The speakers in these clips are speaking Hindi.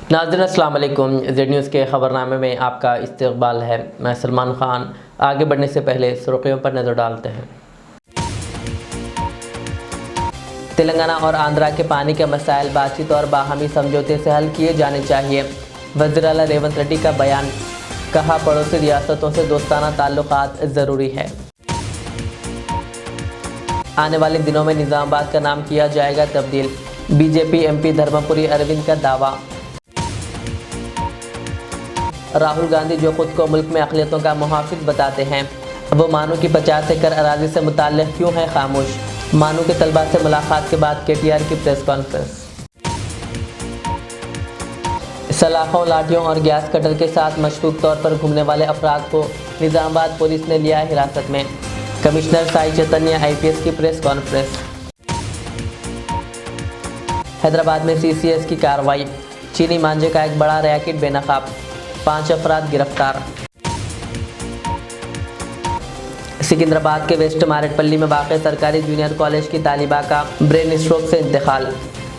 नाज़रीन अस्सलाम वालेकुम। ज़ेड न्यूज़ के ख़बरनामे में आपका इस्तकबाल है। मैं सलमान ख़ान। आगे बढ़ने से पहले सुर्ख़ियों पर नज़र डालते हैं। तेलंगाना और आंध्रा के पानी के मसाइल बातचीत और बाहमी समझौते से हल किए जाने चाहिए। वज़ीर आला रेवंत रेड्डी का बयान। कहा, पड़ोसी रियासतों से दोस्ताना ताल्लुकात ज़रूरी है। आने वाले दिनों में निज़ामाबाद का नाम किया जाएगा तब्दील। बीजेपी एमपी धर्मपुरी अरविंद का दावा। राहुल गांधी जो खुद को मुल्क में अक़लियतों का मुहाफ़िज़ बताते हैं, वो मानू की 50 एकड़ अराज़ी से मुताल्लिक़ क्यों है खामोश। मानू के तलबा से मुलाकात के बाद केटीआर की प्रेस कॉन्फ्रेंस। सलाखों, लाठियों और गैस कटर के साथ मशकूक तौर पर घूमने वाले अफराद को निज़ामाबाद पुलिस ने लिया हिरासत में। कमिश्नर साई चैतन्य IPS की प्रेस कॉन्फ्रेंस। हैदराबाद में CCS की कार्रवाई। चीनी मांझे का एक बड़ा रैकेट बेनकाब। 5 अफराद गिरफ्तार। सिकंदराबाद के वेस्ट मारेटपल्ली में वाक़ सरकारी जूनियर कॉलेज की तालिबा का ब्रेन स्ट्रोक से इंतकाल।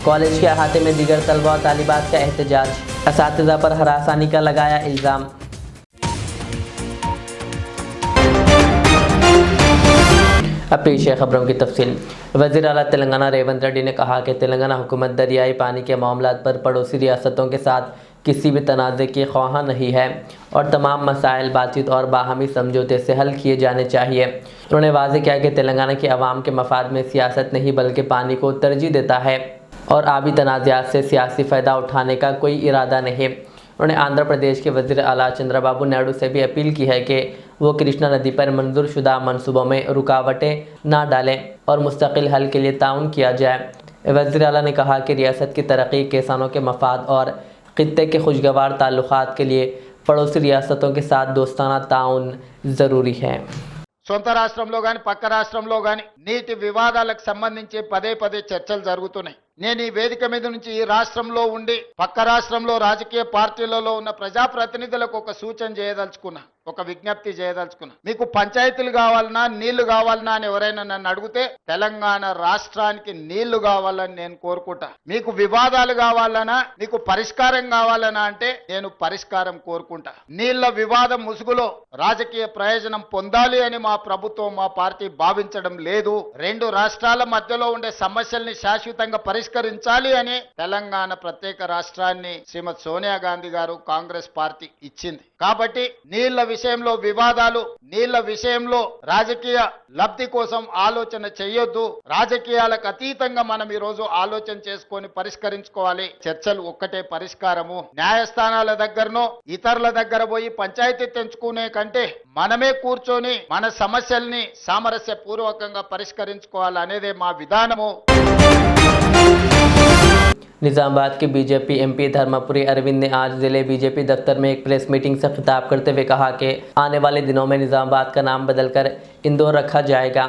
कॉलेज के अहाते में दीगर तलबा और तालिबात का एहतजाज। असातिज़ा पर हरासानी का लगाया इल्ज़ाम। अब पेश है खबरों की तफसील। वज़ीर आला तेलंगाना रेवंत रेड्डी ने कहा कि तेलंगाना हुकूमत दरियाई पानी के मामलात पर पड़ोसी रियासतों के साथ किसी भी तनाज़े की ख्वाह नहीं है और तमाम मसाइल बातचीत और बाहमी समझौते से हल किए जाने चाहिए। उन्होंने वाज़ेह किया कि तेलंगाना के अवाम के मफाद में सियासत नहीं बल्कि पानी को तरजीह देता है और आबी तनाज़ात से सियासी फ़ायदा उठाने का कोई इरादा नहीं। उन्होंने आंध्र प्रदेश के वज़ीर आला चंद्रबाबू नायडू से भी अपील की है कि वो कृष्णा नदी पर मंजूर शुदा मनसूबों में रुकावटें ना डालें और मुस्तकिल हल के लिए ताउन किया जाए। वज़ीर आला ने कहा कि रियासत की तरक्की, किसानों के मफाद और ख़ित्ते के खुशगवार ताल्लुकात के लिए पड़ोसी रियासतों के साथ दोस्ताना ताउन ज़रूरी है। సొంత రాష్ట్రంలో గాని పక్క రాష్ట్రంలో గాని నీటి వివాదాలకు సంబంధించి పదే పదే చర్చలు జరుగుతున్నాయి. నేను ఈ వేదిక మీద నుంచి ఈ రాష్ట్రంలో ఉండి పక్క రాష్ట్రంలో రాజకీయ పార్టీలలో ఉన్న ప్రజాప్రతినిధులకు ఒక సూచన చేయదలుచుకున్నా, ఒక విజ్ఞప్తి చేయదలుచుకున్నా. మీకు పంచాయతీలు కావాలన్నా నీళ్లు కావాలన్నా అని ఎవరైనా నన్ను అడిగితే తెలంగాణ రాష్ట్రానికి నీళ్లు కావాలని నేను కోరుకుంటా. మీకు వివాదాలు కావాలన్నా, మీకు పరిష్కారం కావాలన్నా అంటే నేను పరిష్కారం కోరుకుంటా. నీళ్ల వివాదం ముసుగులో రాజకీయ ప్రయోజనం పొందాలి అని మా ప్రభుత్వం, మా పార్టీ భావించడం లేదు. రెండు రాష్ట్రాల మధ్యలో ఉండే సమస్యల్ని శాశ్వతంగా పరిష్కరించాలి అని తెలంగాణ ప్రత్యేక రాష్ట్రాన్ని శ్రీమతి సోనియా గాంధీ గారు కాంగ్రెస్ పార్టీ ఇచ్చింది. కాబట్టి నీళ్ల విషయంలో వివాదాలు, నీళ్ల విషయంలో రాజకీయ లబ్ధి కోసం ఆలోచన చేయొద్దు. రాజకీయాలకు అతీతంగా మనం ఈ రోజు ఆలోచన చేసుకొని పరిష్కరించుకోవాలి. చర్చలు ఒక్కటే పరిష్కారము. న్యాయస్థానాల దగ్గరనో ఇతరుల దగ్గర పోయి పంచాయతీ తెంచుకునే కంటే మనమే కూర్చొని మన సమస్యల్ని సామరస్య పూర్వకంగా పరిష్కరించుకోవాలనేదే మా విధానము. निज़ामाबाद के बीजेपी MP धर्मपुरी अरविंद ने आज ज़िले बीजेपी दफ्तर में एक प्रेस मीटिंग से खिताब करते हुए कहा कि आने वाले दिनों में निज़ामाबाद का नाम बदलकर इंदौर रखा जाएगा।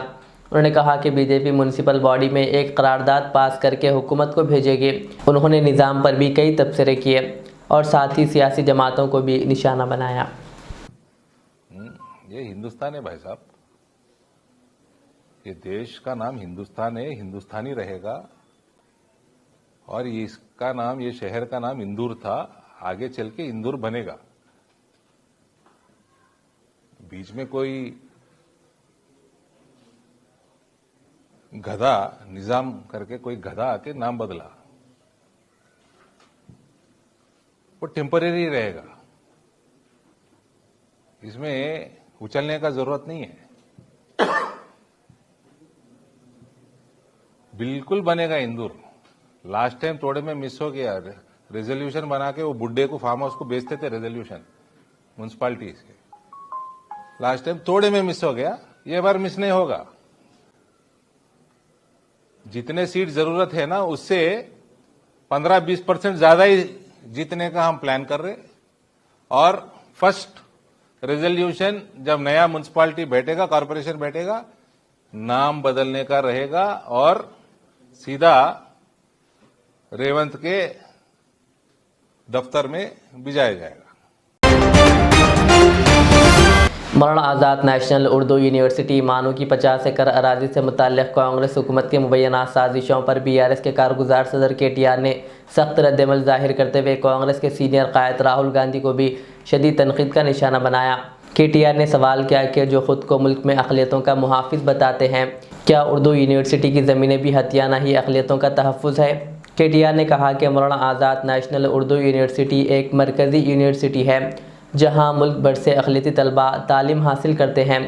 उन्होंने कहा कि बीजेपी म्यूनसिपल बॉडी में एक करारदाद पास करके हुकूमत को भेजेगी। उन्होंने निज़ाम पर भी कई तबसरे किए और साथ ही सियासी जमातों को भी निशाना बनाया। ये हिंदुस्तान है भाई साहब, ये देश का नाम हिंदुस्तान है, हिंदुस्तानी रहेगा और इसका नाम, ये शहर का नाम इंदौर था, आगे चल के इंदौर बनेगा। बीच में कोई गधा निजाम करके कोई गधा आके नाम बदला, वो टेम्परेरी रहेगा, इसमें उछलने का जरूरत नहीं है। बिल्कुल बनेगा इंदौर। लास्ट टाइम थोड़े में मिस हो गया, रेजोल्यूशन बना के वो बुड्ढे को फार्म हाउस को बेचते थे, रेजोल्यूशन म्यूनसिपालिटी से लास्ट टाइम थोड़े में मिस हो गया, ये बार मिस नहीं होगा। जितने सीट जरूरत है ना, उससे 15-20% ज्यादा ही जीतने का हम प्लान कर रहे। और फर्स्ट रेजोल्यूशन जब नया म्यूनसिपालिटी बैठेगा, कॉर्पोरेशन बैठेगा, नाम बदलने का रहेगा और सीधा रेवंत के दफ्तर में भिजाया जाएगा। मौलाना आज़ाद नेशनल उर्दू यूनिवर्सिटी मानू की 50 एकड़ अराजी से मुताल्लिक़ कांग्रेस हुकूमत के मुबैना साजिशों पर बीआरएस के कारगुजार सदर केटीआर ने सख्त रद्दमल ज़ाहिर करते हुए कांग्रेस के सीनियर कायद राहुल गांधी को भी शदीद तनकीद का निशाना बनाया। केटीआर ने सवाल किया कि जो खुद को मुल्क में अक़लियतों का मुहाफ़िज़ बताते हैं, क्या उर्दू यूनिवर्सिटी की ज़मीनें भी हथियाना ही अक़लियतों का तहफ़्फ़ुज़ है। केटीआर ने कहा कि मौलाना आज़ाद नेशनल उर्दू यूनिवर्सिटी एक मरकज़ी यूनिवर्सिटी है जहां मुल्क भर से अक़लियती तलबा तालीम हासिल करते हैं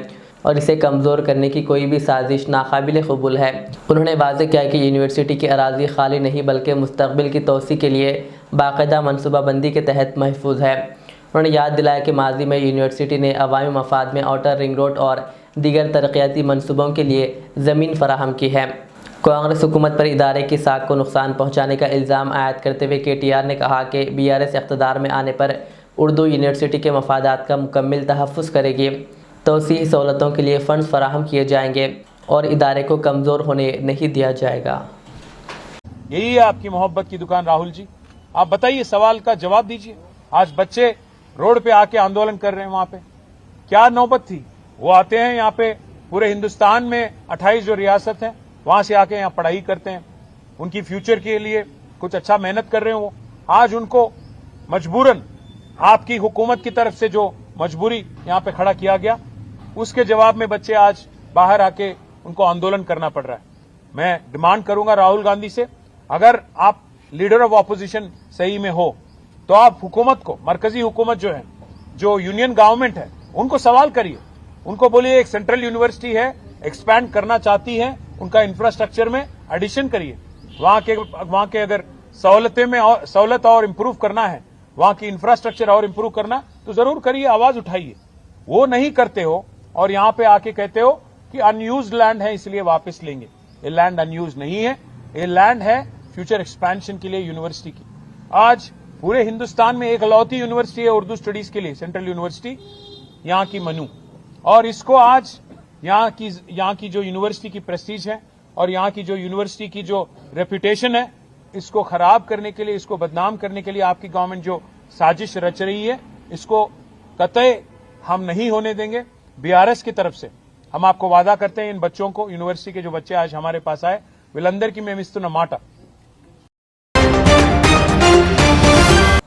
और इसे कमज़ोर करने की कोई भी साजिश नाकाबिल क़बूल है। उन्होंने वाज़ेह किया कि यूनिवर्सिटी की अराज़ी खाली नहीं बल्कि मुस्तक़बिल की तोसी के लिए बाकायदा मनसूबाबंदी के तहत महफूज है। उन्होंने याद दिलाया कि माजी में यूनिवर्सिटी ने अवामी मफाद में आउटर रिंग रोड और दीगर तरक्याती मनसूबों के लिए ज़मीन फराहम की है। कांग्रेस हुकूमत पर इदारे की साख को नुकसान पहुँचाने का इल्ज़ाम आयद करते हुए केटीआर ने कहा कि बीआरएस इक़्तिदार में आने पर उर्दू यूनिवर्सिटी के मफादात का मुकम्मल तहफ़्फ़ुज़ करेगी, तोसी सहूलतों के लिए फ़ंड्स फराहम किए जाएंगे और इदारे को कमज़ोर होने नहीं दिया जाएगा। यही है आपकी मोहब्बत की दुकान राहुल जी। आप बताइए, सवाल का जवाब दीजिए। आज बच्चे रोड पे आके आंदोलन कर रहे हैं, वहां पे क्या नौबत थी? वो आते हैं यहाँ पे, पूरे हिंदुस्तान में 28 जो रियासत है वहां से आके यहाँ पढ़ाई करते हैं, उनकी फ्यूचर के लिए कुछ अच्छा मेहनत कर रहे हैं। वो आज उनको मजबूरन आपकी हुकूमत की तरफ से जो मजबूरी यहाँ पे खड़ा किया गया, उसके जवाब में बच्चे आज बाहर आके उनको आंदोलन करना पड़ रहा है। मैं डिमांड करूंगा राहुल गांधी से, अगर आप लीडर ऑफ ऑपोजिशन सही में हो तो आप हुकूमत को, मरकजी हुकूमत जो है, जो यूनियन गवर्नमेंट है, उनको सवाल करिए। उनको बोलिए एक सेंट्रल यूनिवर्सिटी है, एक्सपैंड करना चाहती है, उनका इंफ्रास्ट्रक्चर में एडिशन करिए। वहां के अगर सहूलत और इंप्रूव करना है, वहां की इंफ्रास्ट्रक्चर और इंप्रूव करना, तो जरूर करिए, आवाज उठाइए। वो नहीं करते हो और यहां पे आके कहते हो कि अनयूज्ड लैंड है इसलिए वापस लेंगे। ये लैंड अनयूज्ड नहीं है, ये लैंड है फ्यूचर एक्सपेंशन के लिए यूनिवर्सिटी की। आज पूरे हिंदुस्तान में एक लौती यूनिवर्सिटी है उर्दू स्टडीज के लिए, सेंट्रल यूनिवर्सिटी, यहाँ की मनू। और इसको आज यहाँ की जो यूनिवर्सिटी की प्रेस्टीज है और यहाँ की जो यूनिवर्सिटी की जो रेपुटेशन है, इसको खराब करने के लिए, इसको बदनाम करने के लिए आपकी गवर्नमेंट जो साजिश रच रही है, इसको कतई हम नहीं होने देंगे। बीआरएस की तरफ से हम आपको वादा करते हैं, इन बच्चों को, यूनिवर्सिटी के जो बच्चे आज हमारे पास आए, विलंदर की मेमिस्तुन्नमाटा,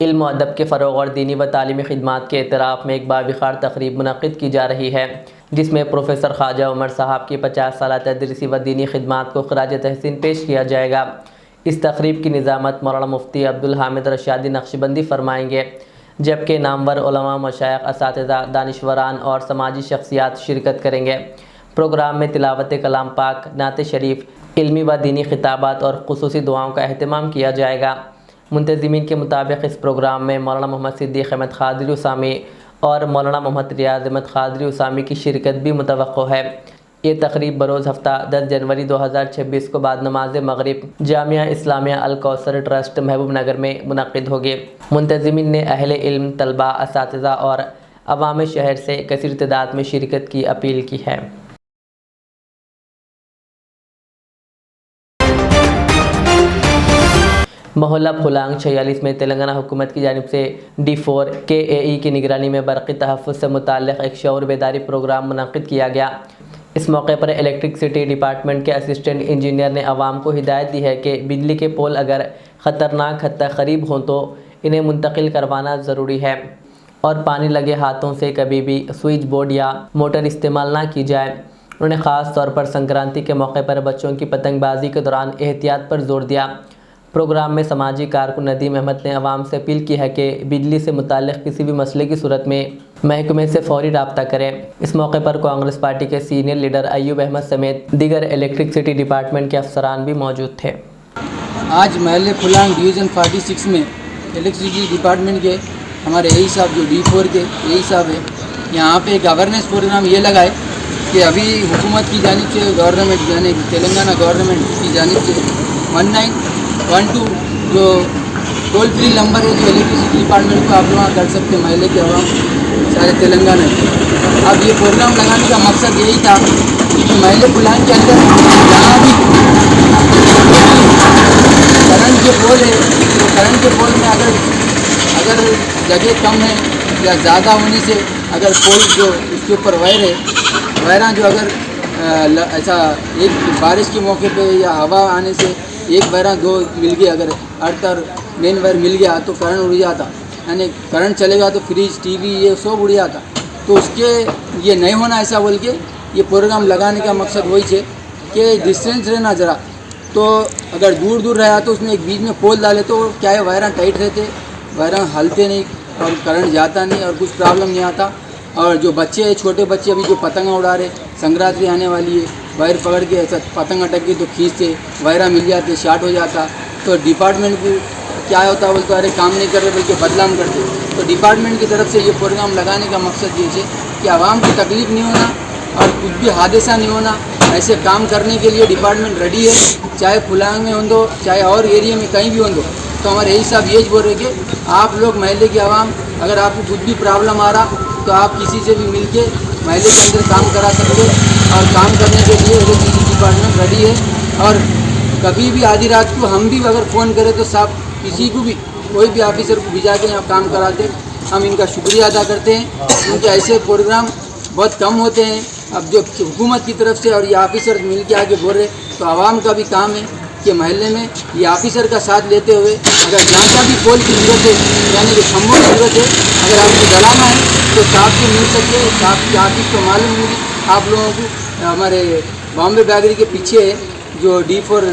इल्म और अदब के फ़रोग़ और दीनी व तालीमी खिदमात के एतराफ़ में एक बाविखार तक़रीब मुनक़्क़िद की जा रही है, जिसमें प्रोफेसर ख्वाजा उमर साहब की 50 साला तदरीसी व दीनी खिदमात को ख़राज तहसीन पेश किया जाएगा। इस तक़रीब की निज़ामत मौलाना मुफ्ती अब्दुल हामिद रशादी नक्शबंदी फरमाएंगे, जबकि नामवर उलमा, मशाइख़, असातिज़ा, दानिशवरान और समाजी शख्सियात शिरकत करेंगे। प्रोग्राम में तिलावत कलाम पाक, नात शरीफ, इल्मी व दीनी खिताबात और खुसूसी दुआओं का अहतमाम किया जाएगा। मुंतज़िमीन के मुताबिक इस प्रोग्राम में मौलाना मोहम्मद सिद्दीक़ अहमद क़ादरी उसामी और मौलाना मोहम्मद रियाज़ अहमद क़ादरी उसामी की शिरकत भी मुतवक्को है। ये तक़रीब बरोज़ हफ्ता 10 जनवरी 2026 को बाद नमाज मगरिब जामिया इस्लामिया अल कौसर ट्रस्ट महबूब नगर में मुनक़्क़िद होगी। मुंतज़िमीन ने अहले इल्म, तलबा, असातिज़ा और अवाम शहर से कसीर तादाद में शिरकत की अपील की है। मोहल्ला फुलांग 46 में तेलंगाना हुकूमत की जानिब से D4 KAE की निगरानी में बरक़ी तहफ़्फ़ुज़ से मुताल्लिक़ एक शऊर बेदारी प्रोग्राम मुनक़्क़िद किया गया। इस मौके पर इलेक्ट्रिसिटी डिपार्टमेंट के असिस्टेंट इंजीनियर ने आवाम को हिदायत दी है कि बिजली के पोल अगर ख़तरनाक हद तक करीब हों तो इन्हें मुंतकिल करवाना ज़रूरी है और पानी लगे हाथों से कभी भी स्विच बोर्ड या मोटर इस्तेमाल ना की जाए। उन्होंने ख़ास तौर पर संक्रांति के मौके पर बच्चों की पतंगबाजी के दौरान एहतियात पर जोर दिया। प्रोग्राम में समाजी कारकुन नदीम अहमद ने आवाम से अपील की है कि बिजली से मुताल्लिक़ किसी भी मसले की सूरत में महकमे से फौरी रब्ता करें। इस मौके पर कांग्रेस पार्टी के सीनियर लीडर अयूब अहमद समेत दीगर इलेक्ट्रिसिटी डिपार्टमेंट के अफसरान भी मौजूद थे। आज महल्ले फुलांग डिवीज़न 46 में इलेक्ट्रिसिटी डिपार्टमेंट के हमारे यही साहब जो D4 के यही साहब है, यहाँ पे एक अवेयरनेस प्रोग्राम ये लगाए कि अभी हुकूमत की जानिब से, गवर्नमेंट यानी तेलंगाना गवर्नमेंट की जानिब से 1912 जो टोल फ्री नंबर है जो इलेक्ट्रिसिटी डिपार्टमेंट को आप लोग कर सकते हैं, महल्ले के अवाम सारे तेलंगाना में। अब ये प्रोग्राम लगाने का मकसद यही था कि महल्ले फुलांग के अंदर जहाँ भी करंट के पोल है, तो करंट के पोल में अगर जगह कम है या ज़्यादा होने से अगर पोल जो उसके ऊपर वायर है। वायरा जो अगर ऐसा एक बारिश के मौके पे या हवा आने से एक वायरा दो मिल गया, अगर अर्थ और मेन वायर मिल गया तो करंट उड़ जाता, यानी करंट चलेगा तो फ्रिज टीवी ये सब उड़ जाता। तो उसके ये नहीं होना ऐसा बोल के ये प्रोग्राम लगाने का मकसद वही है कि डिस्टेंस रहना ज़रा, तो अगर दूर दूर रहा तो उसमें एक बीच में पोल डाले तो क्या है वायरा टाइट रहते, वायरा हलते नहीं और करंट जाता नहीं और कुछ प्रॉब्लम नहीं आता। और जो बच्चे हैं छोटे बच्चे अभी जो पतंगा उड़ा रहे, संक्रांति आने वाली है, वायर पकड़ के ऐसा पतंग अटक के तो खींचते, वायरा मिल जाते, शार्ट हो जाता। तो डिपार्टमेंट को क्या होता है बोलते अरे काम नहीं कर रहे बल्कि बदनाम करते। तो डिपार्टमेंट की तरफ से ये प्रोग्राम लगाने का मकसद ये है कि आवाम की तकलीफ नहीं होना और कुछ भी हादसा नहीं होना, ऐसे काम करने के लिए डिपार्टमेंट रेडी है, चाहे फुलांग में हो दो चाहे और एरिया में कहीं भी हो दो। तो हमारे यही साहब ये बोल रहे कि आप लोग महल्ले की आवाम अगर आपको कुछ भी प्रॉब्लम आ रहा तो आप किसी से भी मिल के महल्ले के अंदर काम करा सकते और काम करने के लिए इलेक्ट्रिसिटी डिपार्टमेंट रेडी है। और कभी भी आधी रात को हम भी अगर फ़ोन करें तो साहब किसी को भी कोई भी ऑफिसर को भिजा के यहाँ काम कराते, हम इनका शुक्रिया अदा करते हैं क्योंकि ऐसे प्रोग्राम बहुत कम होते हैं। अब जो हुकूमत की तरफ से और ये ऑफिसर मिल के आगे बोल रहे तो आवाम का भी काम है कि महल्ले में ये ऑफिसर का साथ लेते हुए अगर जहाँ का भी पोल की ज़रूरत है यानी कि खम्भों की ज़रूरत है, अगर आपको जलाना है तो साहब से मिल सकते हैं। साहब की ऑफिस तो मालूम होगी आप लोगों को, हमारे बॉम्बे बेकरी के पीछे है जो D4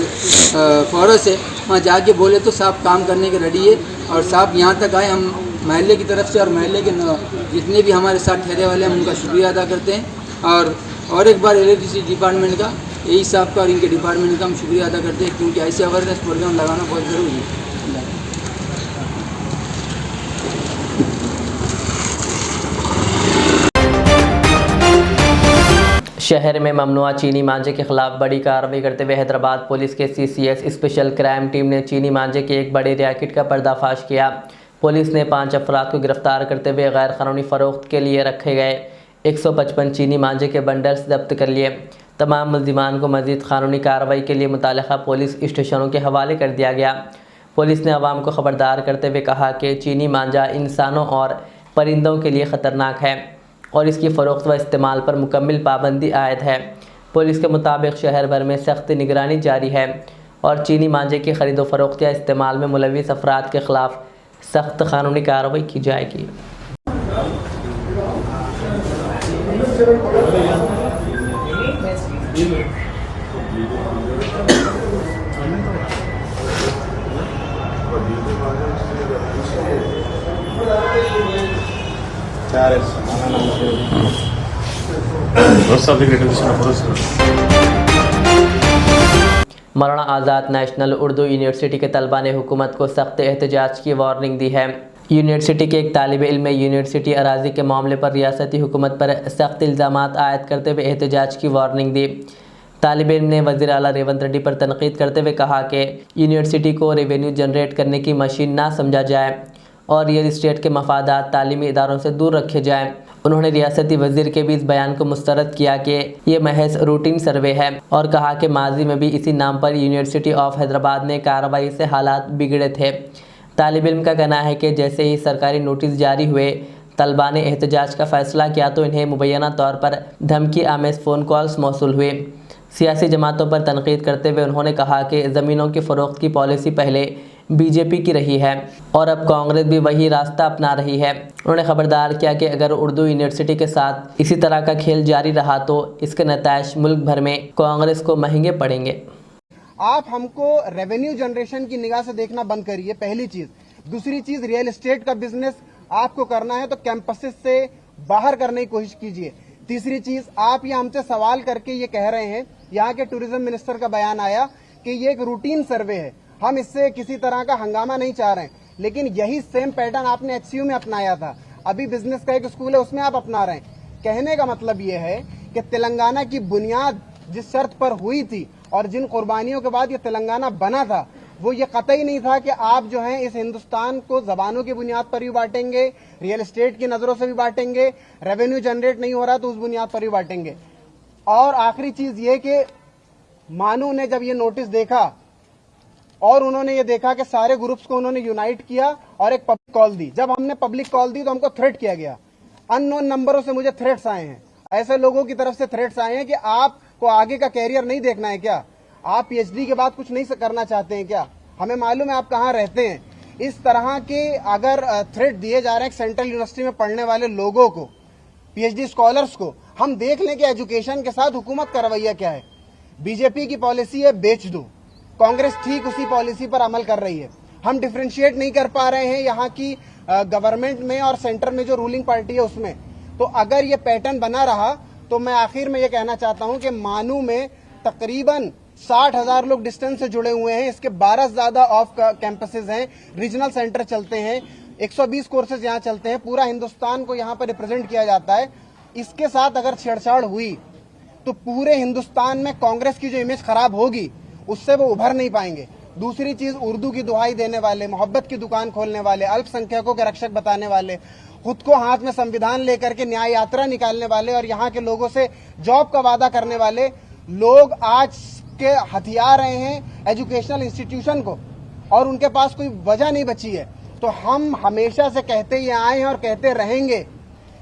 फॉरेस्ट है, वहाँ जाके बोले तो साहब काम करने के रेडी है। और साहब यहाँ तक आए, हम महल्ले की तरफ से और महल्ले के जितने भी हमारे साथ ठहरे वाले हैं उनका शुक्रिया अदा करते हैं। और एक बार इलेक्ट्रिसिटी डिपार्टमेंट का यही साहब का और इनके डिपार्टमेंट का हम शुक्रिया अदा करते हैं क्योंकि ऐसे अवेयरनेस प्रोग्राम लगाना बहुत ज़रूरी है। शहर में ममनुआ चीनी मांझे के खिलाफ बड़ी कार्रवाई करते हुए हैदराबाद पुलिस के CCS स्पेशल क्राइम टीम ने चीनी मांझे के एक बड़े रैकेट का पर्दाफाश किया। पुलिस ने 5 अफराद को गिरफ्तार करते हुए गैर कानूनी फ़रोख्त के लिए रखे गए 155 चीनी मांझे के बंडल्स जब्त कर लिए। तमाम मुल्ज़िमान को मज़ीद कानूनी कार्रवाई के लिए मुताल्लिक़ा पुलिस स्टेशनों के हवाले कर दिया गया। पुलिस ने आवाम को ख़बरदार करते हुए कहा कि चीनी मांझा इंसानों और परिंदों के लिए ख़तरनाक है और इसकी फ़रोख्त व इस्तेमाल पर मुकम्मल पाबंदी आयद है। पुलिस के मुताबिक शहर भर में सख्त निगरानी जारी है और चीनी मांझे की ख़रीदो फ़रोख्त या इस्तेमाल में मुलव्विस अफराद के ख़िलाफ़ सख्त कानूनी कार्रवाई की जाएगी। मौलाना आज़ाद नेशनल उर्दू यूनिवर्सिटी के तलबा ने हुकूमत को सख्त एहतजाज की वार्निंग दी है। यूनिवर्सिटी के एक तालिब इल्म ने यूनिवर्सिटी अराजी के मामले पर रियासती हुकूमत पर सख्त इल्ज़ामात आयद करते हुए एहतजाज की वार्निंग दी। तालिब इल्म ने वज़ीर आला रेवंत रेड्डी पर तनकीद करते हुए कहा कि यूनिवर्सिटी को रेवेन्यू जनरेट करने की मशीन ना समझा जाए और रियल इस्टेट के मफादात तालीमी इदारों से दूर रखे जाएँ। उन्होंने रियासती वज़ीर के भी इस बयान को मुस्तरद किया कि ये महज रूटीन सर्वे है और कहा कि माजी में भी इसी नाम पर यूनिवर्सिटी ऑफ हैदराबाद में कार्रवाई से हालात बिगड़े थे। तालिब इल्म का कहना है कि जैसे ही सरकारी नोटिस जारी हुए तलबा ने एहतजाज का फ़ैसला किया तो इन्हें मुबैना तौर पर धमकी आमेज़ फ़ोन कॉल्स मौसूल हुए। सियासी जमातों पर तनकीद करते हुए उन्होंने कहा कि ज़मीनों की फ़रोख्त की पॉलिसी पहले बीजेपी की रही है और अब कांग्रेस भी वही रास्ता अपना रही है। उन्होंने खबरदार किया कि अगर उर्दू यूनिवर्सिटी के साथ इसी तरह का खेल जारी रहा तो इसके नताइज मुल्क भर में कांग्रेस को महंगे पड़ेंगे। आप हमको रेवेन्यू जनरेशन की निगाह से देखना बंद करिए, पहली चीज। दूसरी चीज, रियल एस्टेट का बिजनेस आपको करना है तो कैंपसेस से बाहर करने की कोशिश कीजिए। तीसरी चीज, आप ये हमसे सवाल करके ये कह रहे हैं, यहाँ के टूरिज्म मिनिस्टर का बयान आया कि ये एक रूटीन सर्वे है, हम इससे किसी तरह का हंगामा नहीं चाह रहे हैं, लेकिन यही सेम पैटर्न आपने HCU में अपनाया था, अभी बिजनेस का एक स्कूल है उसमें आप अपना रहे हैं। कहने का मतलब ये है कि तेलंगाना की बुनियाद जिस शर्त पर हुई थी और जिन कुर्बानियों के बाद ये तेलंगाना बना था, वो ये कतई नहीं था कि आप जो है इस हिंदुस्तान को जबानों की बुनियाद पर भी बांटेंगे, रियल एस्टेट की नजरों से भी बांटेंगे, रेवेन्यू जनरेट नहीं हो रहा तो उस बुनियाद पर भी बांटेंगे। और आखिरी चीज ये कि मानू ने जब ये नोटिस देखा और उन्होंने ये देखा कि सारे ग्रुप्स को उन्होंने यूनाइट किया और एक पब्लिक कॉल दी। जब हमने पब्लिक कॉल दी तो हमको थ्रेट किया गया, अननोन नंबरों से मुझे थ्रेट्स आए हैं, ऐसे लोगों की तरफ से थ्रेट्स आए हैं कि आपको आगे का कैरियर नहीं देखना है क्या, आप पीएचडी के बाद कुछ नहीं करना चाहते हैं क्या, हमें मालूम है आप कहाँ रहते हैं। इस तरह के अगर थ्रेट दिए जा रहे हैं सेंट्रल यूनिवर्सिटी में पढ़ने वाले लोगों को, पीएचडी स्कॉलर्स को, हम देख लें कि एजुकेशन के साथ हुकूमत का रवैया क्या है। बीजेपी की पॉलिसी है बेच दो, कांग्रेस ठीक उसी पॉलिसी पर अमल कर रही है। हम डिफरेंशिएट नहीं कर पा रहे हैं यहाँ की गवर्नमेंट में और सेंटर में जो रूलिंग पार्टी है उसमें। तो अगर ये पैटर्न बना रहा तो मैं आखिर में ये कहना चाहता हूं कि मानू में तकरीबन 60,000 लोग डिस्टेंस से जुड़े हुए हैं, इसके 12 से ज्यादा ऑफ कैंपसेस हैं, रीजनल सेंटर चलते हैं, 120 कोर्सेज यहाँ चलते हैं, पूरा हिंदुस्तान को यहाँ पर रिप्रेजेंट किया जाता है। इसके साथ अगर छेड़छाड़ हुई तो पूरे हिंदुस्तान में कांग्रेस की जो इमेज खराब होगी उससे वो उभर नहीं पाएंगे। दूसरी चीज, उर्दू की दुहाई देने वाले, मोहब्बत की दुकान खोलने वाले, अल्पसंख्यकों के रक्षक बताने वाले, खुद को हाथ में संविधान लेकर के न्याय यात्रा निकालने वाले और यहाँ के लोगों से जॉब का वादा करने वाले लोग आज के हथियार रहे हैं एजुकेशनल इंस्टीट्यूशन को, और उनके पास कोई वजह नहीं बची है। तो हम हमेशा से कहते ही आए हैं और कहते रहेंगे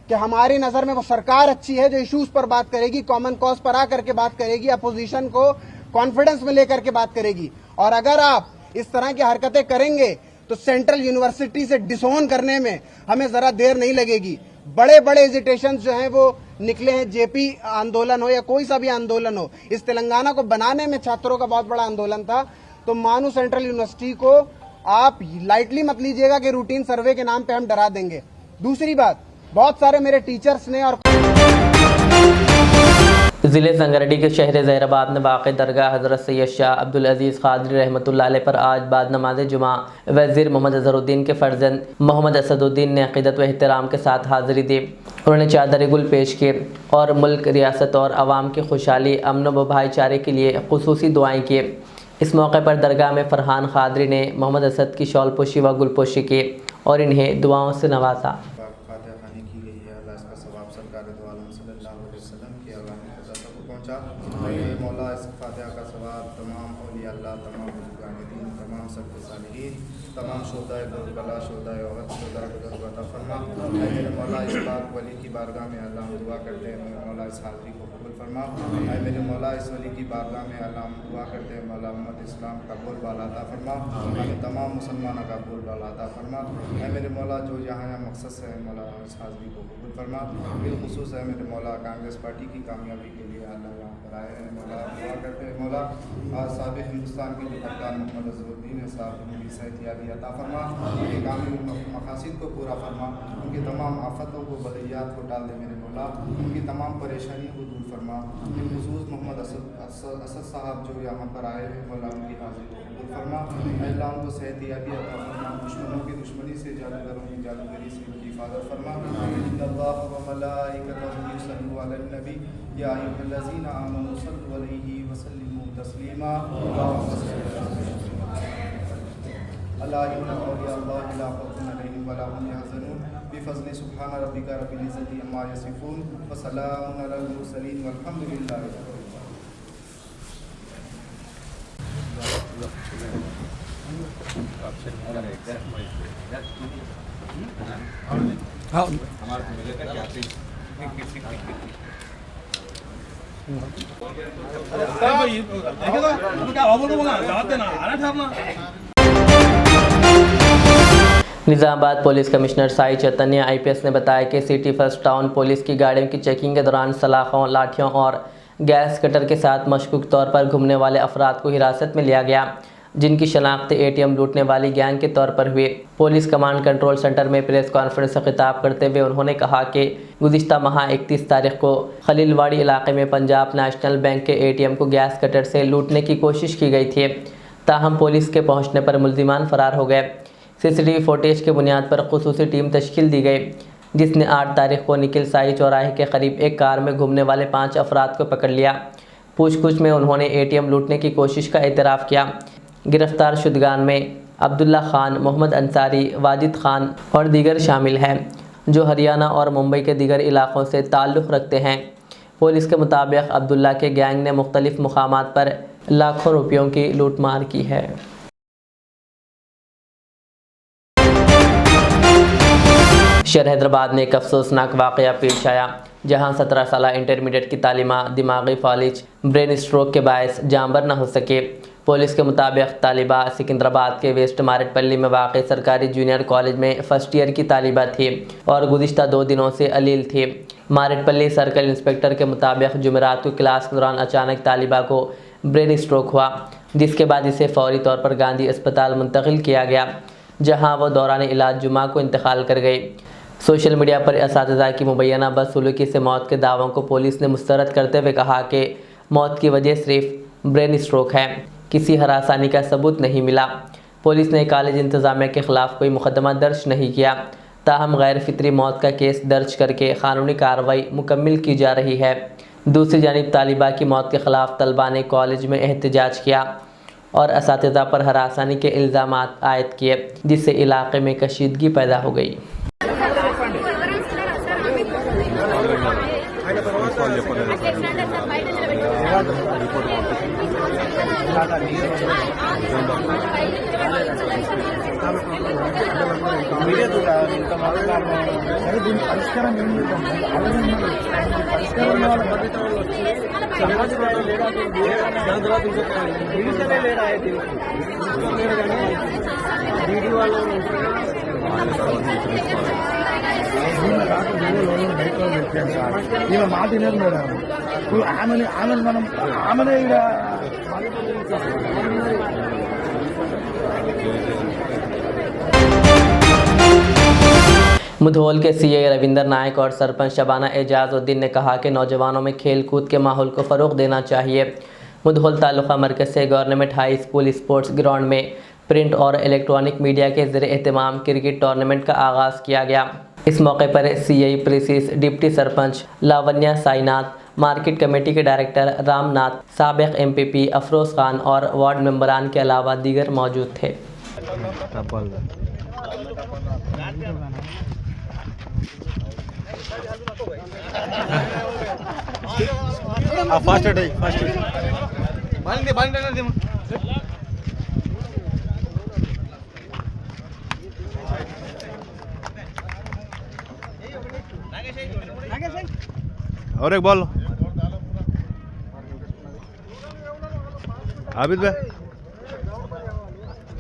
कि हमारी नजर में वो सरकार अच्छी है जो इश्यूज पर बात करेगी, कॉमन कॉज पर आकर के बात करेगी, अपोजिशन को कॉन्फिडेंस में लेकर के बात करेगी। और अगर आप इस तरह की हरकतें करेंगे तो सेंट्रल यूनिवर्सिटी से डिसोन करने में हमें जरा देर नहीं लगेगी। बड़े बड़े एजिटेशन जो हैं वो निकले हैं, जेपी आंदोलन हो या कोई सा भी आंदोलन हो, इस तेलंगाना को बनाने में छात्रों का बहुत बड़ा आंदोलन था। तो मानू सेंट्रल यूनिवर्सिटी को आप लाइटली मत लीजिएगा कि रूटीन सर्वे के नाम पे हम डरा देंगे। दूसरी बात, बहुत सारे मेरे टीचर्स ने और ज़िले संगारेड्डी के शहर ज़हीराबाद में वाक़ दरगाह हज़रत सैयद शाह अब्दुल अज़ीज़ क़ादरी रहमतुल्लाह अलैह पर आज बाद नमाज जुमा वज़ीर मोहम्मद अज़हरुद्दीन के फ़र्जंद मोहम्मद असदुद्दीन ने अक़ीदत व एहतराम के साथ हाज़िरी दी। उन्होंने चादर गुल पेश किए और मुल्क, रियासत और आवाम की खुशहाली, अमन व भाईचारे के लिए खुसूसी दुआएँ की। इस मौके पर दरगाह में फ़रहान क़ादरी ने मोहम्मद असद की शॉल पोशी व गुलपोशी की और इन्हें दुआओं से नवाजा। मौला इस फातिहा का सवाब तमाम औलिया अल्लाह, तमाम बुजुर्गान दीन, तमाम सबके सालिहीन, तमाम शुहदाए करबला, शुहदाए उहद, शुहदाए बदर अता फरमा। मेरे मौला इस पाक वली की बारगाह में अल्लाह हम दुआ करते हैं, मौला इस हाज़री को कबूल फरमा। मेरे मौला इस वली की बारगाह में अल्लाह हम दुआ करते हैं, मौला उम्मत इस्लाम का बोल बाला अता फरमा, हमें तमाम मुसलमानों का बोल बाला अता फरमा। मेरे मौला जो यहाँ मकसद से है मौला इस हाज़री को कबूल फरमा। बिलखुसूस है मेरे मौला कांग्रेस पार्टी की कामयाबी के लिए अल्लाह यहाँ पर आए हैं, मौला दुआ करते हैं मौला साबिक़ हिंदुस्तान के जो कप्तान मोहम्मद अज़हरुद्दीन है साहब, उनकी सेहतियाबी अता फरमा, उनके कामिल मकासिद को पूरा फरमा, उनकी तमाम आफतों को, बदरियात को टाल दे मेरे मौला, उनकी तमाम परेशानियों को दूर फरमा। बिलखुसूस मोहम्मद असद साहब जो यहाँ पर आए हैं मौला उनकी हाज़िरी को कबूल फरमा। अल्लाह उनको सेहतियाबी अता फरमा, दुश्मनों की दुश्मनी से, जादूगरों की जादूगरी से उनकी हिफाजत फरमा। इन्नल्लाह व मलाइकतहु युसल्लूना अलन नबी या अय्युहल्लज़ीना आमनू सल्लु अलैहि व सल्लिमू तस्लीमा। अल्लाह इन्ना औलिया अल्लाह ला खौफुन अलैहिम व ला हुम यहज़नून बिफ़ज़्लि सुब्हान रब्बिका रब्बिल इज़्ज़ति अम्मा यसिफून व सलामुन अलल मुरसलीन वल्हम्दुलिल्लाहि रब्बिल निज़ामाबाद पुलिस कमिश्नर साई चैतन्य IPS ने बताया कि सिटी फर्स्ट टाउन पुलिस की गाड़ियों की चेकिंग के दौरान सलाखों, लाठियों और गैस कटर के साथ मशकूक तौर पर घूमने वाले अफराद को हिरासत में लिया गया, जिनकी शनाख्त ATM लूटने वाली गैंग के तौर पर हुई। पुलिस कमांड कंट्रोल सेंटर में प्रेस कॉन्फ्रेंस से खिताब करते हुए उन्होंने कहा कि गुज़िश्ता माह 31 तारीख को खलीलवाड़ी इलाके में पंजाब नेशनल बैंक के ATM को गैस कटर से लूटने की कोशिश की गई थी, ताहम पुलिस के पहुंचने पर मुल्ज़िमान फ़रार हो गए। CCTV फुटेज के बुनियाद पर खुसूसी टीम तश्कील दी गई, जिसने 8 तारीख को निकिल साई चौराहे के करीब एक कार में घूमने वाले 5 अफराद को पकड़ लिया। पूछताछ में उन्होंने ATM लूटने की कोशिश का एतराफ़ किया। गिरफ्तार शुदगान में अब्दुल्ला खान, मोहम्मद अंसारी, वाजिद खान और दीगर शामिल हैं, जो हरियाणा और मुंबई के दीगर इलाक़ों से ताल्लुक़ रखते हैं। पुलिस के मुताबिक अब्दुल्ला के गैंग ने मुख्तलिफ़ मुकामात पर लाखों रुपयों की लूटमार की है। शहर हैदराबाद में एक अफसोसनाक वाक़या पेश आया, जहां 17 साल इंटरमीडिएट की तालिमा दिमागी फालिज ब्रेन स्ट्रोक के बायस जानबर न हो सके। पुलिस के मुताबिक तालिबा सिकंदराबाद के वेस्ट मारेटपल्ली में वाक़ सरकारी जूनियर कॉलेज में फर्स्ट ईयर की तालिबा थी और गुज़िश्ता 2 दिनों से अलील थी। मारेटपल्ली सर्कल इंस्पेक्टर के मुताबिक जुमेरात को क्लास के दौरान अचानक तालिबा को ब्रेन स्ट्रोक हुआ, जिसके बाद इसे फौरी तौर पर गांधी अस्पताल मुंतकिल किया गया, जहां वो दौरान इलाज जुमा को इंतकाल कर गई। सोशल मीडिया पर असातिज़ा की मुबैना बदसलूकी से मौत के दावों को पुलिस ने मुस्तरद करते हुए कहा कि मौत की वजह सिर्फ ब्रेन स्ट्रोक है, किसी हरासानी का सबूत नहीं मिला। पुलिस ने कॉलेज इंतज़ामिया के ख़िलाफ़ कोई मुकदमा दर्ज नहीं किया, ताहम गैर फितरी मौत का केस दर्ज करके कानूनी कार्रवाई मुकम्मल की जा रही है। दूसरी जानिब तालिबा की मौत के ख़िलाफ़ तलबा ने कॉलेज में एहतजाज किया और असातिज़ा पर हरासानी के इल्ज़ाम आयद किए, जिससे इलाके में कशीदगी पैदा हो गई। మాట వినదు మేడం. ఆమె మనం ఆమెనే मुधोल के सीए रविंदर नायक और सरपंच शबाना एजाजुद्दीन ने कहा कि नौजवानों में खेल कूद के माहौल को फ़रोग़ देना चाहिए। मुधोल तालुका मरकज़ से government high school sports ground में प्रिंट और इलेक्ट्रॉनिक मीडिया के ज़रिए एहतमाम क्रिकेट टूर्नामेंट का आगाज़ किया गया। इस मौके पर CI precious, deputy sarpanch Lavanya Sainath, market committee के डायरेक्टर रामनाथ, साबिक एमपीपी अफरोज़ खान और वार्ड मेंबरान के अलावा दीगर मौजूद थे। और एक बॉल आबिद भाई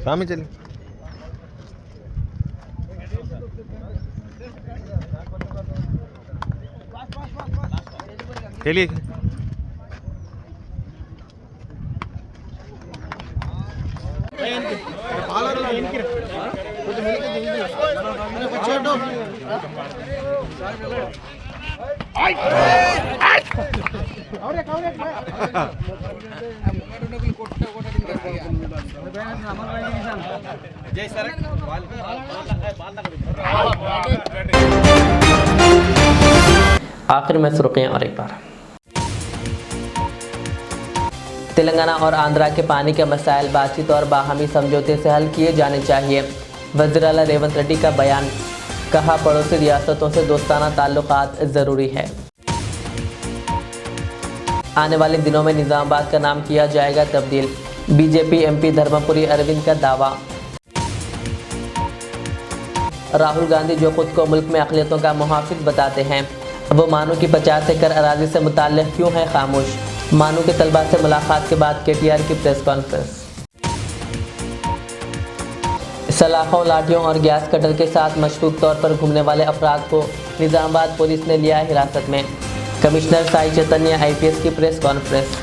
सामने चलिए। खेलिए आखिर में सुर्खियां और एक बार। तेलंगाना और आंध्रा के पानी के मसाइल बातचीत और बाहमी समझौते से हल किए जाने चाहिए। वज़ीर आला रेवंत रेड्डी का बयान, कहा पड़ोसी रियासतों से दोस्ताना ताल्लुकात ज़रूरी है। आने वाले दिनों में निज़ामाबाद का नाम किया जाएगा तब्दील, बीजेपी एमपी धर्मपुरी अरविंद का दावा। राहुल गांधी जो खुद को मुल्क में अक़लियतों का मुहाफ़िज़ बताते हैं, वो मानू की 50 एकड़ अराज़ी से मुताल्लिक़ क्यों है खामोश। मानू के तलबा से मुलाकात के बाद केटीआर की प्रेस कॉन्फ्रेंस। सलाखों, लाठियों और गैस कटर के साथ मशकूक तौर पर घूमने वाले अफराद को निज़ामाबाद पुलिस ने लिया हिरासत में। कमिश्नर साई चैतन्य IPS की प्रेस कॉन्फ्रेंस।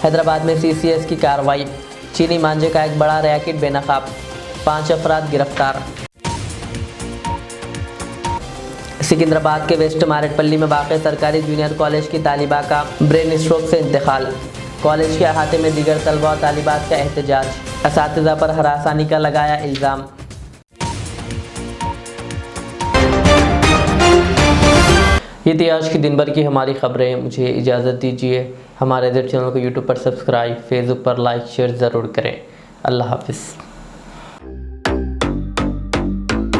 हैदराबाद में CCS की कार्रवाई, चीनी मांझे का एक बड़ा रैकेट बेनकाब, 5 अफराद गिरफ्तार। सिकंदराबाद के वेस्ट मारेटपल्ली में वाक़ सरकारी जूनियर कॉलेज की तालिबा का ब्रेन स्ट्रोक से इंतकाल, कॉलेज के अहाते में दीगर तलबा और तालिबात का एहतजाज, असातिज़ा पर हरासानी का लगाया इल्ज़ाम। ये थी आज की दिन भर की हमारी खबरें। मुझे इजाज़त दीजिए। हमारे चैनल को यूट्यूब पर सब्सक्राइब, फेसबुक पर लाइक शेयर ज़रूर करें। अल्लाह हाफिज़।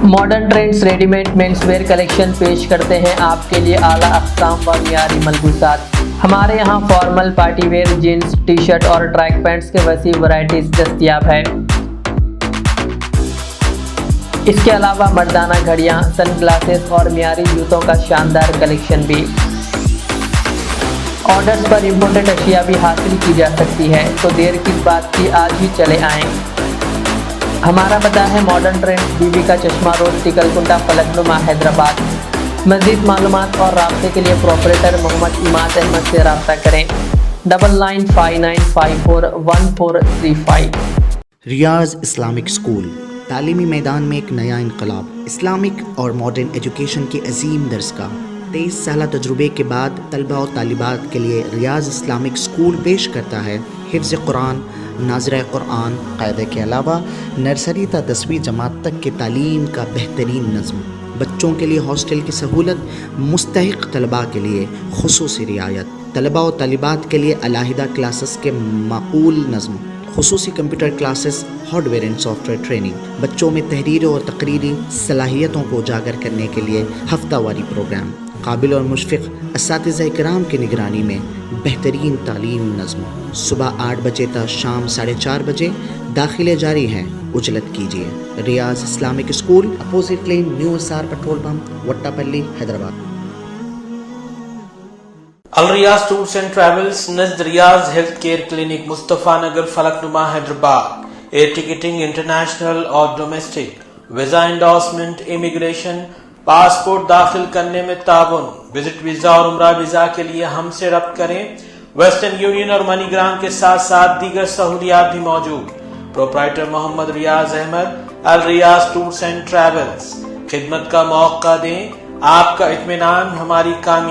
Modern trends readymade menswear collection पेश करते हैं आपके लिए आला अक़साम व मियारी मलबूसात। हमारे यहाँ formal, party wear, jeans, T shirt और ट्रैक पैंट्स के वसी वैरायटीज दस्तयाब है। इसके अलावा मर्दाना घड़ियां, सनग्लासेस और मियारी जूतों का शानदार कलेक्शन भी। ऑर्डर्स पर इम्पोर्टेड अशिया भी हासिल की जा सकती है, तो देर किस बात की, आज ही चले आएं। हमारा पता है मॉडर्न ट्रेंड्स, बीबी का चश्मा रोड, टिकलकुंडा, फलकनुमा, हैदराबाद। मज़ीद मालूमात और राब्ते के लिए प्रोपरेटर मोहम्मद इमाद अहमद से रब्ता करें 9959541435। रियाज इस्लामिक स्कूल तालीमी मैदान में एक नया इनकलाब। इस्लामिक और मॉडर्न एजुकेशन की अजीम दरसगाह 23 साल तजुर्बे के बाद तलबा और तालिबात के लिए रियाज इस्लामिक स्कूल पेश करता है हिफ्ज़ कुरान, नाज़िरा कुरान क़ायदे के अलावा नर्सरी ता 10वीं जमात तक की तालीम का बेहतरीन नज़्म। बच्चों के लिए हॉस्टल की सहूलत, मुस्तहिक़ तलबा के लिए खुसूसी रियायत, तलबा और तालिबात के लिए अलहदा क्लासेस के माकूल नज़्म, खुसूसी computer classes, hardware and software training, बच्चों में तहरीर और तकरीरी सलाहियतों को उजागर करने के लिए हफ्तावारी प्रोग्राम, काबिल और मुशफ़िक़ असातिज़ा इकराम की निगरानी में बेहतरीन तालीम नज़्म। सुबह 8 बजे तक शाम 4:30 बजे दाखिले जारी हैं, उजलत कीजिए। Riyaz Islamic school, opposite lane, new SR petrol pump, Vattepally, Hyderabad. Al Riyaz tours and travels Najd Riyaz health care clinic, Mustafa Nagar, Falaknuma, Hyderabad. Air ticketing international और domestic, visa endorsement, immigration, passport दाखिल करने में ताउन, विजिट वीजा और उम्रा वीजा के लिए हमसे रब्त करें। वेस्टर्न यूनियन और मनीग्राम के साथ साथ दीगर सहूलियात भी मौजूद। Proprietor Mohammad Riyaz Ahmed, Al Riyaz tours and travels. खिदमत का मौका दें, आपका इत्मीनान हमारी कामयाबी।